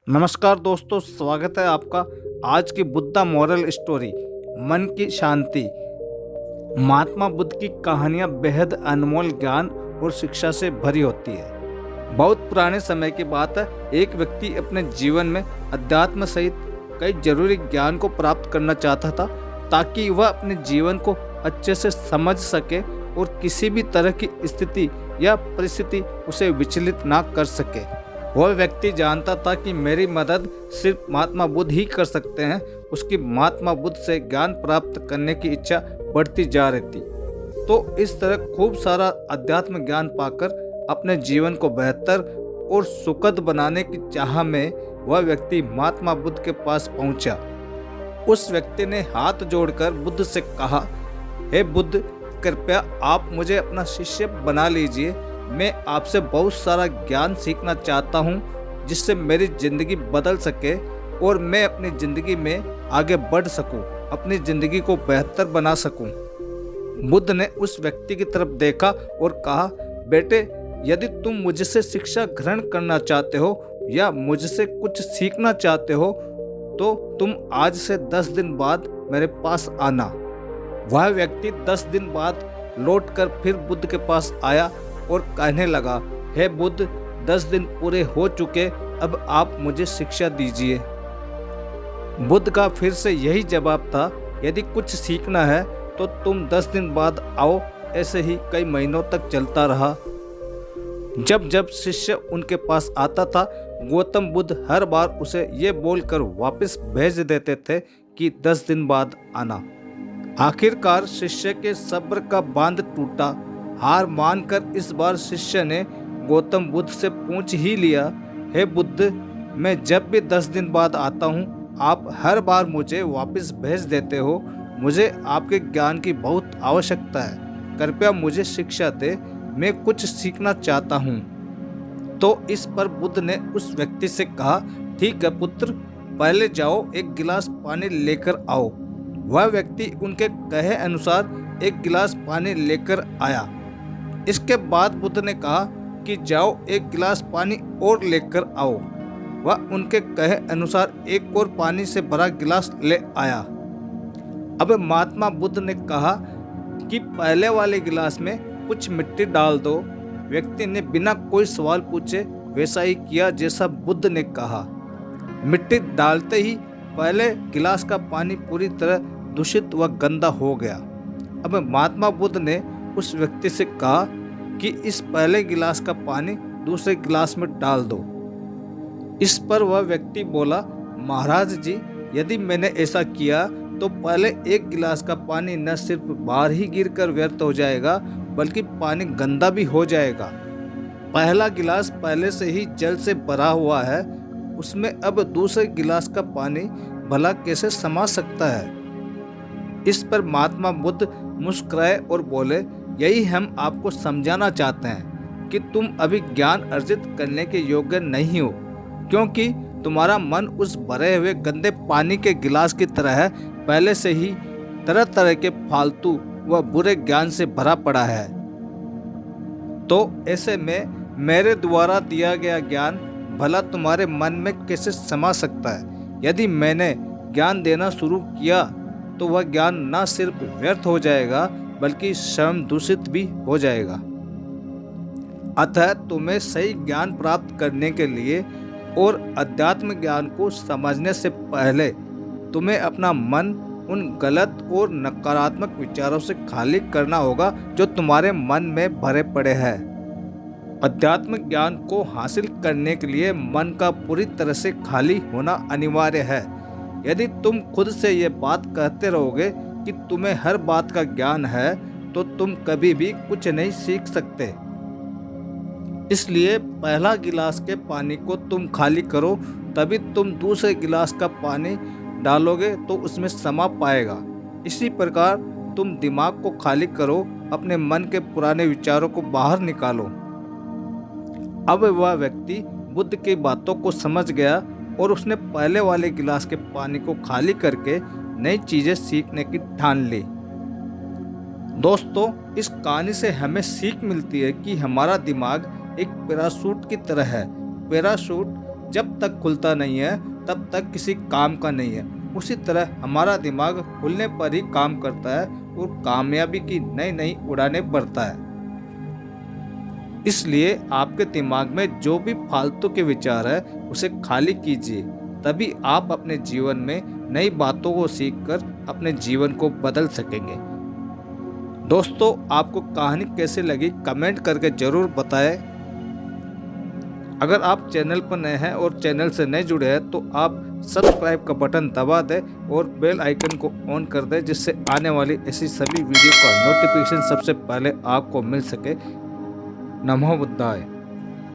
नमस्कार दोस्तों, स्वागत है आपका आज की बुद्धा मॉरल स्टोरी मन की शांति। महात्मा बुद्ध की कहानियां बेहद अनमोल ज्ञान और शिक्षा से भरी होती है। बहुत पुराने समय की बात है। एक व्यक्ति अपने जीवन में अध्यात्म सहित कई जरूरी ज्ञान को प्राप्त करना चाहता था ताकि वह अपने जीवन को अच्छे से समझ सके और किसी भी तरह की स्थिति या परिस्थिति उसे विचलित ना कर सके। वह व्यक्ति जानता था कि मेरी मदद सिर्फ महात्मा बुद्ध ही कर सकते हैं। उसकी महात्मा बुद्ध से ज्ञान प्राप्त करने की इच्छा बढ़ती जा रही थी। तो इस तरह खूब सारा अध्यात्म ज्ञान पाकर अपने जीवन को बेहतर और सुखद बनाने की चाह में वह व्यक्ति महात्मा बुद्ध के पास पहुंचा। उस व्यक्ति ने हाथ जोड़कर बुद्ध से कहा, हे बुद्ध, कृपया आप मुझे अपना शिष्य बना लीजिए। मैं आपसे बहुत सारा ज्ञान सीखना चाहता हूँ जिससे मेरी ज़िंदगी बदल सके और मैं अपनी ज़िंदगी में आगे बढ़ सकूँ, अपनी ज़िंदगी को बेहतर बना सकूँ। बुद्ध ने उस व्यक्ति की तरफ देखा और कहा, बेटे, यदि तुम मुझसे शिक्षा ग्रहण करना चाहते हो या मुझसे कुछ सीखना चाहते हो तो तुम आज से 10 दिन बाद मेरे पास आना। वह व्यक्ति 10 दिन बाद लौटकर फिर बुद्ध के पास आया और कहने लगा, हे बुद्ध, 10 दिन पूरे हो चुके, अब आप मुझे शिक्षा दीजिए। बुद्ध का फिर से यही जवाब था, यदि कुछ सीखना है तो तुम 10 दिन बाद आओ। ऐसे ही कई महीनों तक चलता रहा। जब जब शिष्य उनके पास आता था, गौतम बुद्ध हर बार उसे ये बोलकर वापस भेज देते थे कि 10 दिन बाद आना। आखिरकार शिष्य के सब्र का बांध टूटा। हार मानकर इस बार शिष्य ने गौतम बुद्ध से पूछ ही लिया, हे बुद्ध, मैं जब भी 10 दिन बाद आता हूँ आप हर बार मुझे वापस भेज देते हो। मुझे आपके ज्ञान की बहुत आवश्यकता है, कृपया मुझे शिक्षा दे, मैं कुछ सीखना चाहता हूँ। तो इस पर बुद्ध ने उस व्यक्ति से कहा, ठीक है पुत्र, पहले जाओ एक गिलास पानी लेकर आओ। वह व्यक्ति उनके कहे अनुसार एक गिलास पानी लेकर आया। इसके बाद बुद्ध ने कहा कि जाओ एक गिलास पानी और लेकर आओ। वह उनके कहे अनुसार एक और पानी से भरा गिलास ले आया। अब महात्मा बुद्ध ने कहा कि पहले वाले गिलास में कुछ मिट्टी डाल दो। व्यक्ति ने बिना कोई सवाल पूछे वैसा ही किया जैसा बुद्ध ने कहा। मिट्टी डालते ही पहले गिलास का पानी पूरी तरह दूषित व गंदा हो गया। अब महात्मा बुद्ध ने उस व्यक्ति से कहा कि इस पहले गिलास का पानी दूसरे गिलास में डाल दो। इस पर वह व्यक्ति बोला, महाराज जी, यदि मैंने ऐसा किया तो पहले एक गिलास का पानी न सिर्फ बाहर ही गिरकर व्यर्थ हो जाएगा बल्कि पानी गंदा भी हो जाएगा। पहला गिलास पहले से ही जल से भरा हुआ है, उसमें अब दूसरे गिलास का पानी भला कैसे समा सकता है। इस पर महात्मा बुद्ध मुस्कुराए और बोले, यही हम आपको समझाना चाहते हैं कि तुम अभी ज्ञान अर्जित करने के योग्य नहीं हो, क्योंकि तुम्हारा मन उस भरे हुए गंदे पानी के गिलास की तरह है, पहले से ही तरह तरह के फालतू व बुरे ज्ञान से भरा पड़ा है। तो ऐसे में मेरे द्वारा दिया गया ज्ञान भला तुम्हारे मन में कैसे समा सकता है। यदि मैंने ज्ञान देना शुरू किया तो वह ज्ञान न सिर्फ व्यर्थ हो जाएगा बल्कि स्वयं दूषित भी हो जाएगा। अतः तुम्हें सही ज्ञान प्राप्त करने के लिए और अध्यात्म ज्ञान को समझने से पहले तुम्हें अपना मन उन गलत और नकारात्मक विचारों से खाली करना होगा जो तुम्हारे मन में भरे पड़े हैं। अध्यात्म ज्ञान को हासिल करने के लिए मन का पूरी तरह से खाली होना अनिवार्य है। यदि तुम खुद से ये बात कहते रहोगे कि तुम्हें हर बात का ज्ञान है तो तुम कभी भी कुछ नहीं सीख सकते। इसलिए पहला गिलास के पानी को तुम खाली करो, तभी तुम दूसरे गिलास का पानी डालोगे तो उसमें समा पाएगा। इसी प्रकार तुम दिमाग को खाली करो, अपने मन के पुराने विचारों को बाहर निकालो। अब वह व्यक्ति बुद्ध की बातों को समझ गया और उसने पहले वाले गिलास के पानी को खाली करके नई चीजें सीखने की ठान ली। दोस्तों, इस कहानी से हमें सीख मिलती है कि हमारा दिमाग एक पैराशूट की तरह है। पैराशूट जब तक खुलता नहीं है तब तक किसी काम का नहीं है। उसी तरह हमारा दिमाग खुलने पर ही काम करता है और कामयाबी की नई नई उड़ानें भरता है। इसलिए आपके दिमाग में जो भी फालतू के विचार है उसे खाली कीजिए, तभी आप अपने जीवन में नई बातों को सीखकर अपने जीवन को बदल सकेंगे। दोस्तों, आपको कहानी कैसे लगी कमेंट करके ज़रूर बताएं। अगर आप चैनल पर नए हैं और चैनल से नहीं जुड़े हैं तो आप सब्सक्राइब का बटन दबा दें और बेल आइकन को ऑन कर दें, जिससे आने वाली ऐसी सभी वीडियो का नोटिफिकेशन सबसे पहले आपको मिल सके। नमो बुद्धाय।